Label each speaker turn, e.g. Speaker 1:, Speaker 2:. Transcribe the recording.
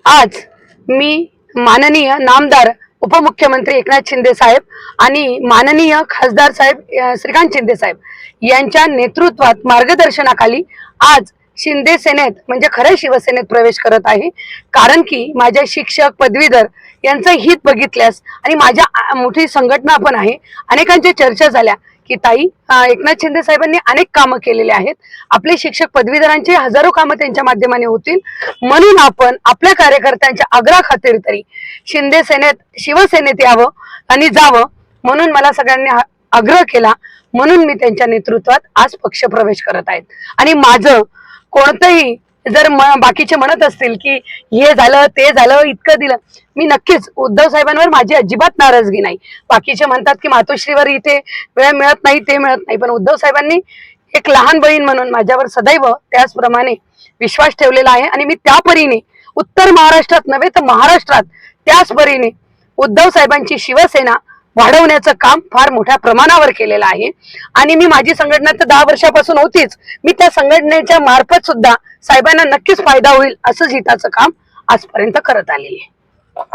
Speaker 1: आज मी माननीय नामदार उपमुख्यमंत्री एकनाथ शिंदे साहेब आणि माननीय खासदार साहेब श्रीकांत शिंदे साहेब यांच्या नेतृत्वात मार्गदर्शनाखाली आज शिंदे सेनेत म्हणजे खऱ्या शिवसेनेत प्रवेश करत आहे। कारण की माझ्या शिक्षक पदवीधर यांचं हित बघितल्यास आणि माझ्या मोठी संघटना पण आहे, अनेकांच्या चर्चा झाल्या की ताई एकनाथ शिंदे साहेबांनी अनेक कामं केलेले आहेत, आपले शिक्षक पदवीधरांचे हजारो कामं त्यांच्या माध्यमाने होतील, म्हणून आपण आपल्या कार्यकर्त्यांच्या आग्रहाखातीर तरी शिंदे सेनेत शिवसेनेत यावं आणि जावं म्हणून मला सगळ्यांनी आग्रह केला। म्हणून मी त्यांच्या नेतृत्वात आज पक्ष प्रवेश करत आहेत। आणि माझं कोणतंही जर बाकीचे म्हणत असतील की हे झालं ते झालं इतकं दिलं, मी नक्कीच उद्धव साहेबांवर माझी अजिबात नाराजगी नाही। बाकीचे म्हणतात की मातोश्रीवर इथे वेळ मिळत नाही ते मिळत नाही, पण उद्धव साहेबांनी एक लहान बहीण म्हणून माझ्यावर सदैव त्याचप्रमाणे विश्वास ठेवलेला आहे। आणि मी त्या परीने उत्तर महाराष्ट्रात नव्हे तर महाराष्ट्रात त्याच परीने उद्धव साहेबांची शिवसेना वाढवण्याचं काम फार मोठ्या प्रमाणावर केलेलं आहे। आणि मी माझी संघटना तर 10 वर्षापासून होतीच, मी त्या संघटनेच्या मार्फत सुद्धा साहेबांना नक्कीच फायदा होईल असंच हिताचं काम आजपर्यंत करत आलेले आहे।